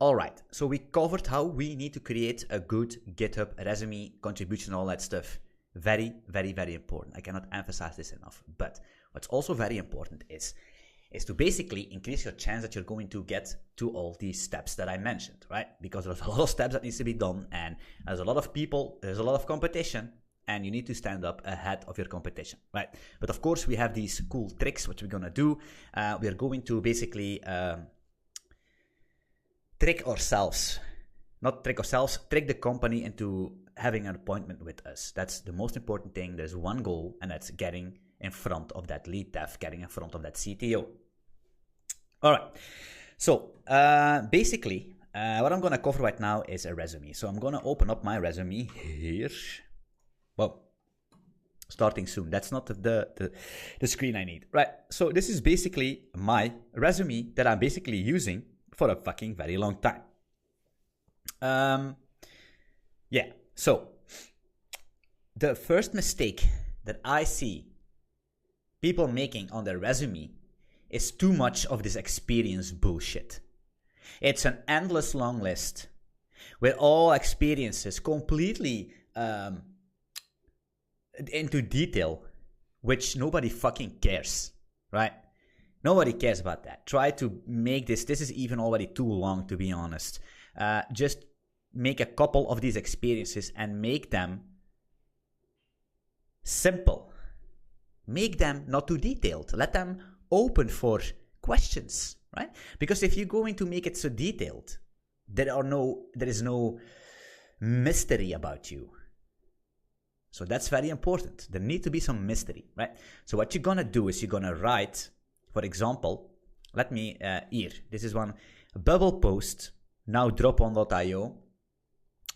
All right, so we covered how we need to create a good GitHub resume, contribution, all that stuff. Very, very, very important. I cannot emphasize this enough. But what's also very important is to basically increase your chance that you're going to get to all these steps that I mentioned, right? Because there's a lot of steps that needs to be done, and there's a lot of people, there's a lot of competition, and you need to stand up ahead of your competition, right? But of course, we have these cool tricks, which we're gonna do. We're going to basically trick the company into having an appointment with us. That's the most important thing. There's one goal, and that's getting in front of that lead dev, getting in front of that CTO. All right. So basically, what I'm going to cover right now is a resume. So I'm going to open up my resume here. Well, starting soon. That's not the screen I need. Right. So this is basically my resume that I'm basically using for a fucking very long time. Yeah. So the first mistake that I see people making on their resume is too much of this experience bullshit. It's an endless long list with all experiences completely into detail, which nobody fucking cares, right? Nobody cares about that. Try to make this is even already too long, to be honest. Just make a couple of these experiences and make them simple. Make them not too detailed. Let them open for questions, right? Because if you're going to make it so detailed, there is no mystery about you. So that's very important. There needs to be some mystery, right? So what you're gonna do is you're gonna write, for example, let me here. This is one bubble post. Now drop-on.io,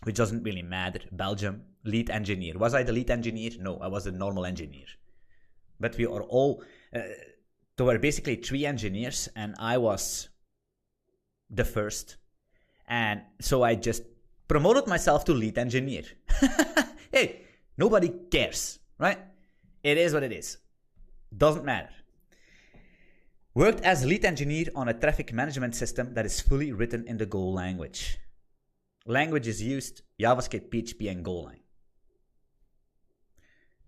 which doesn't really matter. Belgium, lead engineer. Was I the lead engineer? No, I was the normal engineer. But we are all, there were basically 3 engineers, and I was the first. And so I just promoted myself to lead engineer. Hey, nobody cares, right? It is what it is. Doesn't matter. Worked as lead engineer on a traffic management system that is fully written in the Go language. Language is used JavaScript, PHP, and Golang.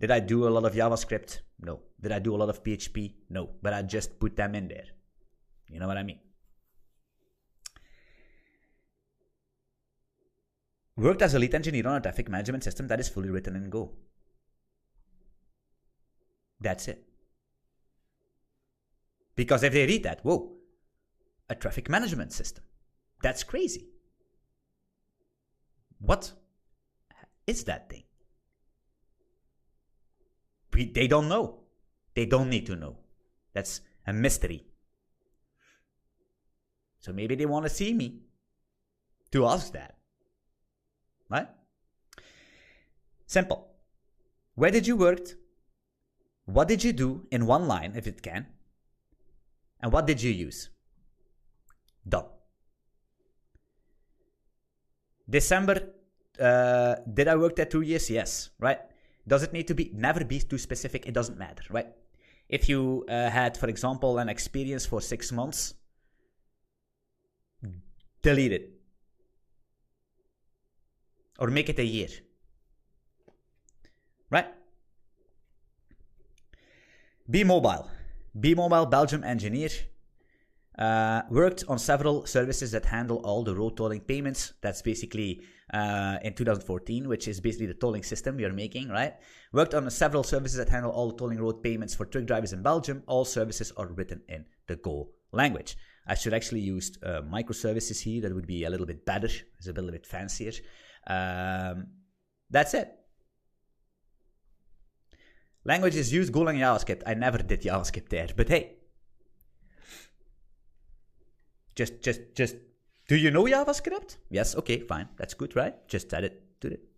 Did I do a lot of JavaScript? No. Did I do a lot of PHP? No. But I just put them in there. You know what I mean? Worked as a lead engineer on a traffic management system that is fully written in Go. That's it. Because if they read that, whoa, a traffic management system. That's crazy. What is that thing? They don't know. They don't need to know. That's a mystery. So maybe they want to see me to ask that. Right? Simple. Where did you work? What did you do in one line, if it can? And what did you use? Done. December, did I work there 2 years? Yes, right? Does it need to be? Never be too specific. It doesn't matter, right? If you had, for example, an experience for 6 months, delete it. Or make it a year. Right? Be mobile. Be mobile, Belgium engineer. Worked on several services that handle all the road tolling payments. That's basically in 2014, which is basically the tolling system we are making, right? Worked on several services that handle all the tolling road payments for truck drivers in Belgium. All services are written in the Go language. I should actually use microservices here. That would be a little bit better. It's a little bit fancier. That's it. Languages used Golang and JavaScript. I never did JavaScript there, but hey. Just, do you know JavaScript? Yes, okay, fine. That's good, right? Just add it to it.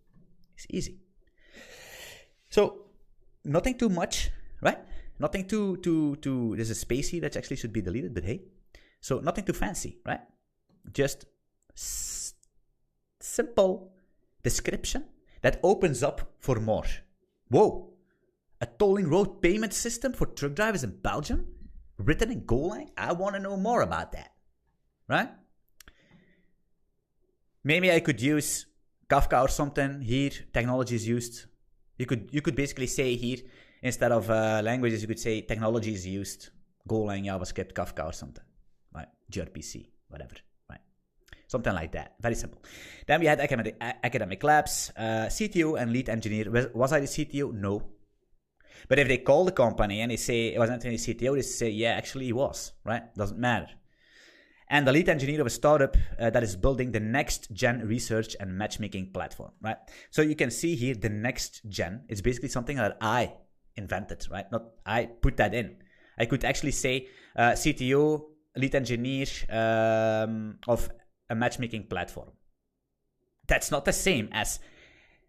It's easy. So, nothing too much, right? Nothing too, there's a space here that actually should be deleted, but hey. So, nothing too fancy, right? Just simple description that opens up for more. Whoa. A tolling road payment system for truck drivers in Belgium? Written in Golang? I want to know more about that. Right? Maybe I could use Kafka or something. Here, technology is used. You could basically say here, instead of languages, you could say technology is used. Golang, JavaScript, Kafka or something. Right? gRPC, whatever. Right? Something like that. Very simple. Then we had academic labs, CTO and lead engineer. Was I the CTO? No. But if they call the company and they say it was Anthony CTO, they say, yeah, actually he was. Right? Doesn't matter. And the lead engineer of a startup that is building the next gen research and matchmaking platform, right? So you can see here the next gen is basically something that I invented, right? Not I put that in. I could actually say CTO, lead engineer of a matchmaking platform. That's not the same as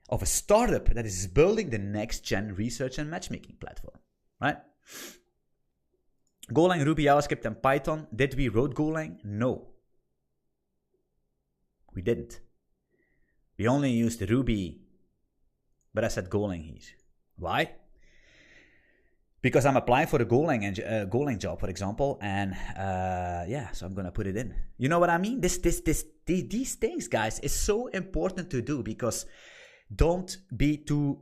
of a startup that is building the next gen research and matchmaking platform, right? Golang, Ruby, JavaScript, and Python. Did we wrote Golang? No. We didn't. We only used Ruby, but I said Golang here. Why? Because I'm applying for a Golang job, for example, and yeah, so I'm gonna put it in. You know what I mean? These things, guys, is so important to do because don't be too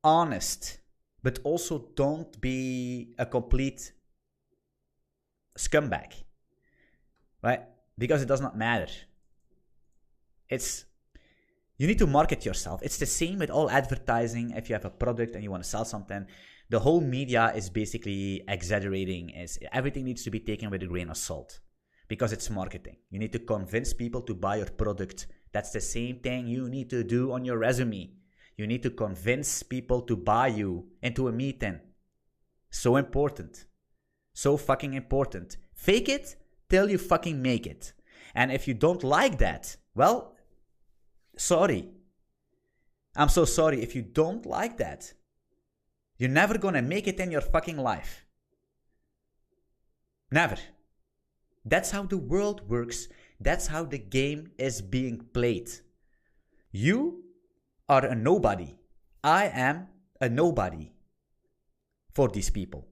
honest. But also don't be a complete scumbag, right? Because it does not matter. You need to market yourself. It's the same with all advertising. If you have a product and you want to sell something, the whole media is basically exaggerating. Everything needs to be taken with a grain of salt because it's marketing. You need to convince people to buy your product. That's the same thing you need to do on your resume. You need to convince people to buy you into a meeting. So important. So fucking important. Fake it till you fucking make it. And if you don't like that, well, sorry. I'm so sorry. If you don't like that, you're never gonna make it in your fucking life. Never. That's how the world works. That's how the game is being played. You are a nobody. I am a nobody for these people.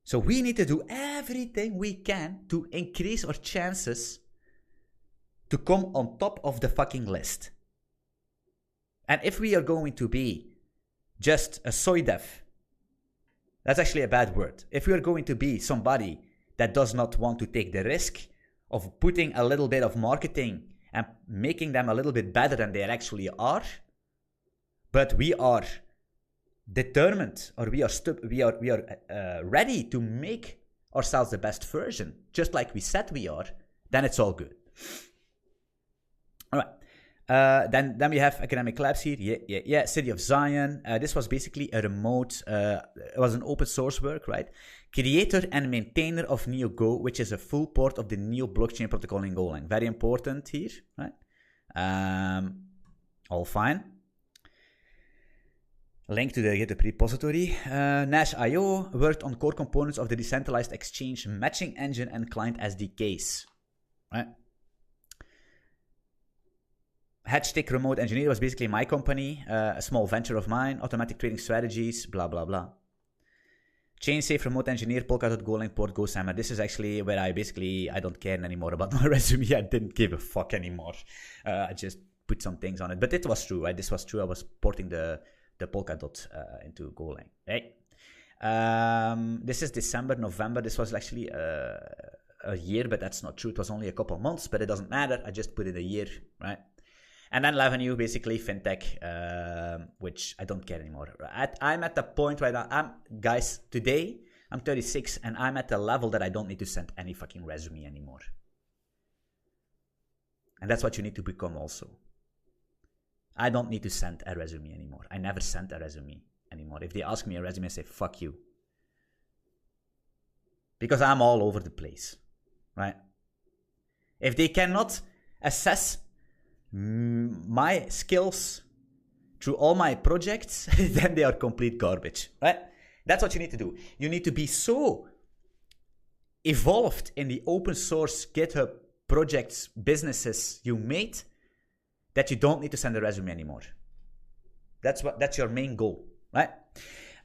So we need to do everything we can to increase our chances to come on top of the fucking list. And if we are going to be just a soy dev, that's actually a bad word. If we are going to be somebody that does not want to take the risk of putting a little bit of marketing and making them a little bit better than they actually are, but we are determined, or we are ready to make ourselves the best version, just like we said we are, then it's all good. All right. Then we have academic labs here. Yeah. City of Zion. This was basically a remote. It was an open source work, right? Creator and maintainer of NeoGo, which is a full port of the Neo blockchain protocol in Golang. Very important here, right? All fine. Link to the GitHub repository. Nash.io worked on core components of the decentralized exchange matching engine and client SDKs, right? Hatchstick Remote Engineer was basically my company, a small venture of mine, automatic trading strategies, blah, blah, blah. ChainSafe Remote Engineer, Polkadot, Golang, Port, GoSammer. This is actually where I don't care anymore about my resume. I didn't give a fuck anymore. I just put some things on it. But it was true, right? This was true. I was porting the Polkadot into Golang, right? This is December, November. This was actually a year, but that's not true. It was only a couple of months, but it doesn't matter. I just put it a year, right? And then Lavenue, basically fintech, which I don't care anymore. I'm at the point right now, guys, today I'm 36 and I'm at the level that I don't need to send any fucking resume anymore. And that's what you need to become also. I don't need to send a resume anymore. I never send a resume anymore. If they ask me a resume, I say, fuck you. Because I'm all over the place, right? If they cannot assess my skills through all my projects, then they are complete garbage, right? That's what you need to do. You need to be so evolved in the open source GitHub projects, businesses you made, that you don't need to send a resume anymore. That's your main goal, right?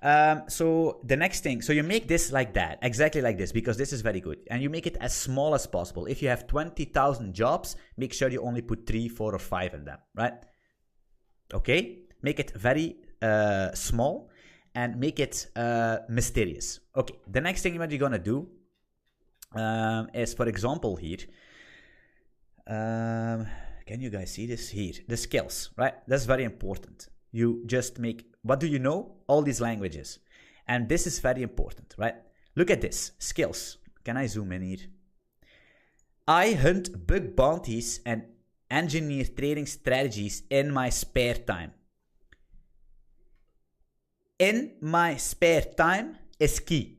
So the next thing, so you make this like that, exactly like this, because this is very good. And you make it as small as possible. If you have 20,000 jobs, make sure you only put 3, 4, or 5 in them, right? Okay? Make it very small and make it mysterious. Okay, the next thing what you're gonna do is, for example, here, can you guys see this here? The skills, right? That's very important. You just make, what do you know? All these languages. And this is very important, right? Look at this, skills. Can I zoom in here? I hunt bug bounties and engineer trading strategies in my spare time. In my spare time is key.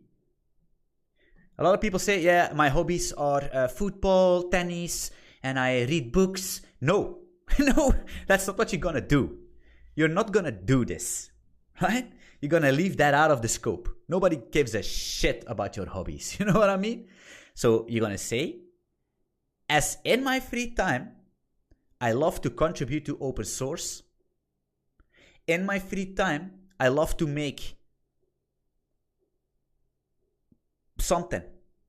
A lot of people say, yeah, my hobbies are football, tennis, and I read books. No, no, that's not what you're gonna do. You're not gonna do this, right? You're gonna leave that out of the scope. Nobody gives a shit about your hobbies. You know what I mean? So you're gonna say, as in my free time, I love to contribute to open source. In my free time, I love to make something.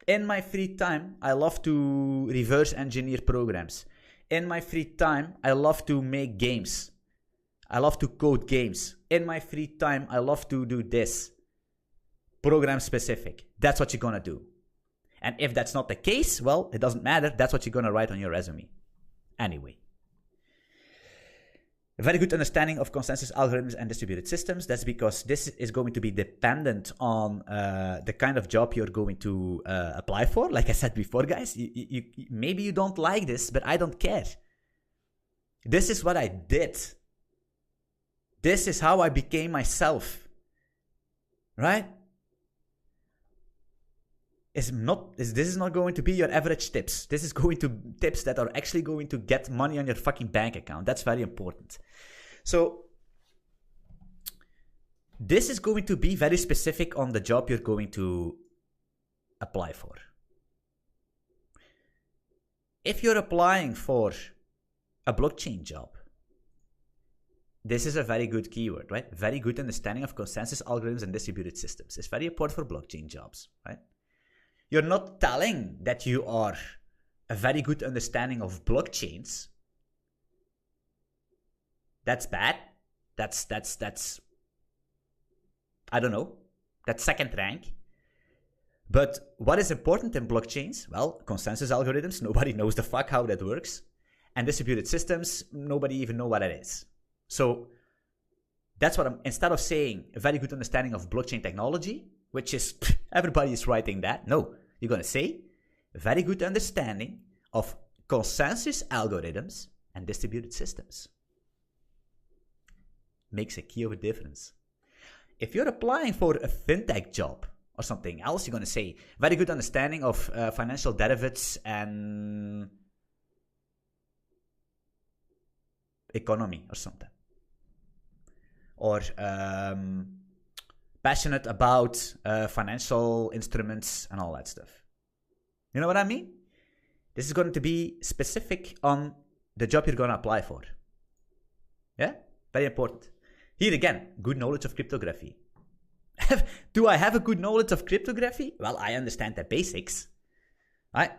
In my free time, I love to reverse engineer programs. In my free time, I love to make games. I love to code games. In my free time, I love to do this. Program specific. That's what you're gonna do. And if that's not the case, well, it doesn't matter. That's what you're gonna write on your resume. Anyway. A very good understanding of consensus algorithms and distributed systems. That's because this is going to be dependent on the kind of job you're going to apply for. Like I said before, guys, maybe you don't like this, but I don't care. This is what I did. This is how I became myself. Right? This is not going to be your average tips. This is going to tips that are actually going to get money on your fucking bank account. That's very important. So this is going to be very specific on the job you're going to apply for. If you're applying for a blockchain job, this is a very good keyword, right? Very good understanding of consensus algorithms and distributed systems. It's very important for blockchain jobs, right? You're not telling that you are a very good understanding of blockchains. That's bad. That's I don't know. That's second rank. But what is important in blockchains? Well, consensus algorithms, nobody knows the fuck how that works. And distributed systems, nobody even know what it is. So that's what instead of saying a very good understanding of blockchain technology, which is, everybody is writing that. No, you're going to say a very good understanding of consensus algorithms and distributed systems. Makes a key of a difference. If you're applying for a fintech job or something else, you're going to say very good understanding of financial derivatives and economy or something. Or passionate about financial instruments and all that stuff. You know what I mean? This is going to be specific on the job you're going to apply for. Yeah? Very important. Here again, good knowledge of cryptography. Do I have a good knowledge of cryptography? Well, I understand the basics. I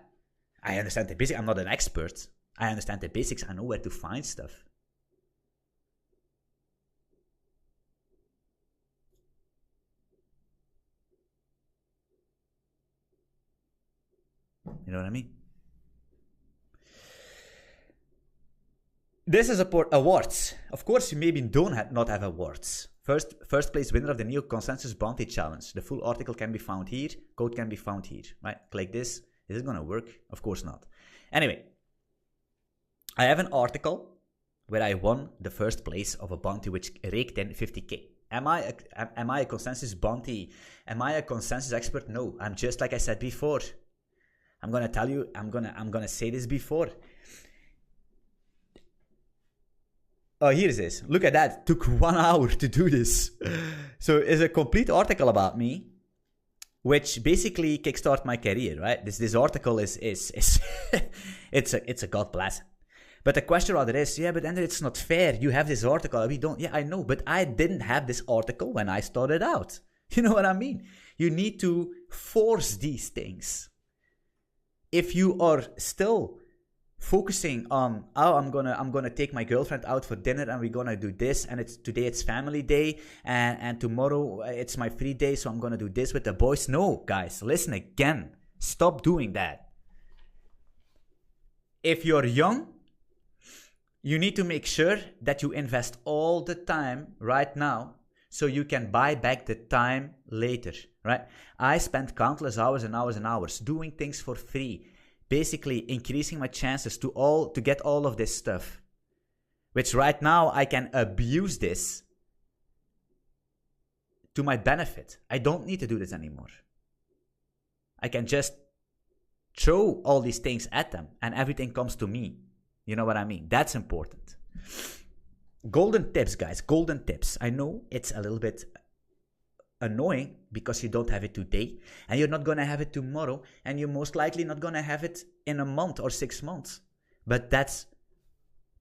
understand the basics. I'm not an expert. I understand the basics. I know where to find stuff. You know what I mean? This is awards. Of course, you maybe not have awards. First place winner of the Neo Consensus Bounty Challenge. The full article can be found here. Code can be found here. Right? Click this. Is it going to work? Of course not. Anyway, I have an article where I won the first place of a bounty which raked in 50k. Am I a consensus bounty? Am I a consensus expert? No. I'm just like I said before. I'm gonna tell you. I'm gonna say this before. Oh, here it is. Look at that. It took 1 hour to do this. So it's a complete article about me, which basically kickstarted my career, right? This article is it's a God blessing. But the question rather is, yeah, but then it's not fair. You have this article, we don't. Yeah, I know, but I didn't have this article when I started out. You know what I mean? You need to force these things. If you are still focusing on, oh, I'm gonna take my girlfriend out for dinner and we're gonna do this, and today it's family day, and tomorrow it's my free day, so I'm gonna do this with the boys. No, guys, listen again. Stop doing that. If you're young, you need to make sure that you invest all the time right now so you can buy back the time later, right? I spent countless hours and hours and hours doing things for free, basically increasing my chances to get all of this stuff, which right now I can abuse this to my benefit. I don't need to do this anymore. I can just throw all these things at them and everything comes to me. You know what I mean? That's important. Golden tips, guys. Golden tips. I know it's a little bit annoying because you don't have it today and you're not going to have it tomorrow and you're most likely not going to have it in a month or 6 months. But that's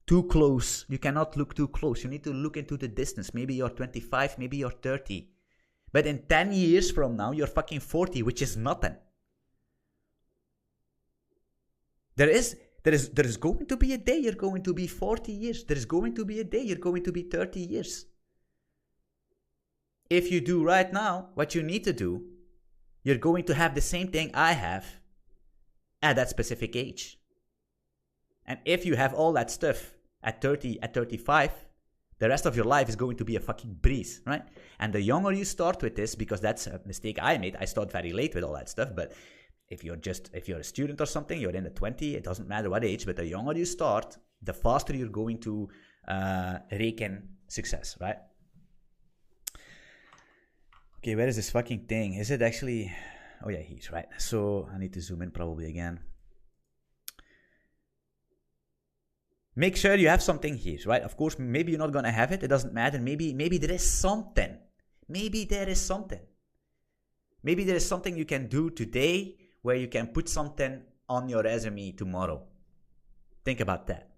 too close. You cannot look too close. You need to look into the distance. Maybe you're 25, maybe you're 30. But in 10 years from now, you're fucking 40, which is nothing. There is going to be a day you're going to be 40 years. There is going to be a day you're going to be 30 years. If you do right now what you need to do, you're going to have the same thing I have at that specific age. And if you have all that stuff at 30, at 35, the rest of your life is going to be a fucking breeze, right? And the younger you start with this, because that's a mistake I made, I start very late with all that stuff, but if you're a student or something, you're in the 20, it doesn't matter what age, but the younger you start, the faster you're going to reken success, right? Okay, where is this fucking thing? Is it actually... Oh yeah, here, right? So I need to zoom in probably again. Make sure you have something here, right? Of course, maybe you're not going to have it. It doesn't matter. Maybe there is something. Maybe there is something. Maybe there is something you can do today where you can put something on your resume tomorrow. Think about that.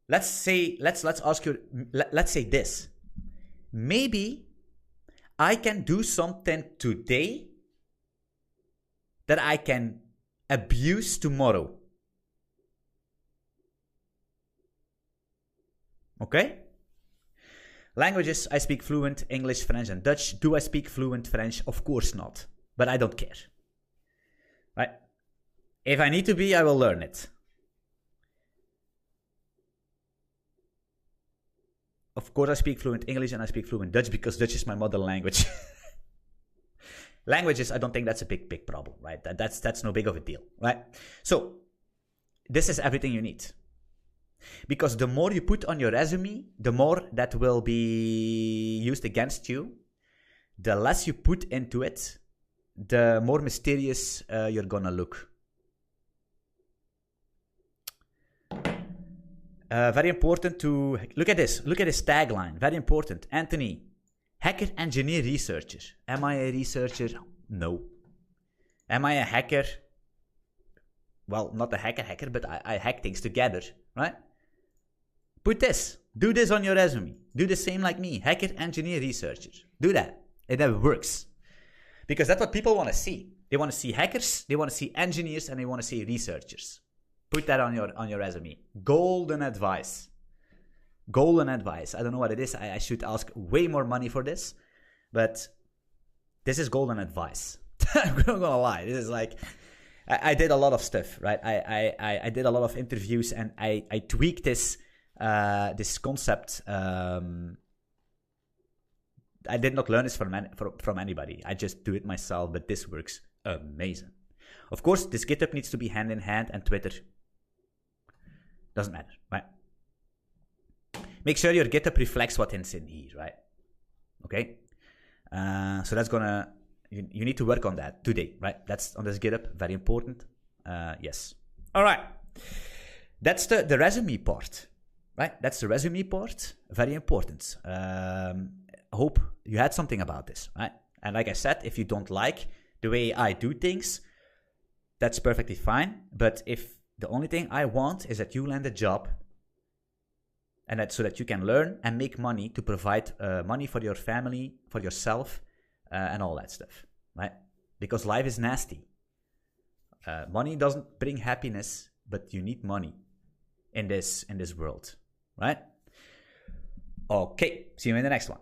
Let's say this. Maybe I can do something today that I can abuse tomorrow. Okay? Languages, I speak fluent English, French, and Dutch. Do I speak fluent French? Of course not. But I don't care. Right? If I need to be, I will learn it. Of course, I speak fluent English and I speak fluent Dutch because Dutch is my mother language. Languages, I don't think that's a big problem, right? That's no big of a deal, right? So, this is everything you need. Because the more you put on your resume, the more that will be used against you. The less you put into it, the more mysterious you're gonna look. Very important to look at this. Look at this tagline. Very important. Anthony, hacker, engineer, researcher. Am I a researcher? No. Am I a hacker? Well, not a hacker, but I hack things together, right? Put this. Do this on your resume. Do the same like me. Hacker, engineer, researcher. Do that. It works. Because that's what people want to see. They want to see hackers, they want to see engineers, and they want to see researchers. Put that on your resume. Golden advice. Golden advice. I don't know what it is. I should ask way more money for this. But this is golden advice. I'm not gonna lie. This is like... I did a lot of stuff, right? I did a lot of interviews and I tweaked this concept. I did not learn this from anybody. I just do it myself, but this works amazing. Of course, this GitHub needs to be hand in hand, and Twitter doesn't matter, right? Make sure your GitHub reflects what is in here, right? Okay? So that's gonna... You need to work on that today, right? That's on this GitHub, very important. Yes. All right. That's the resume part, right? That's the resume part, very important. Hope you had something about this, right? And like I said, if you don't like the way I do things, that's perfectly fine. But if the only thing I want is that you land a job, and that so that you can learn and make money to provide money for your family, for yourself, and all that stuff, right? Because life is nasty. Money doesn't bring happiness, but you need money in this world, right? Okay, see you in the next one.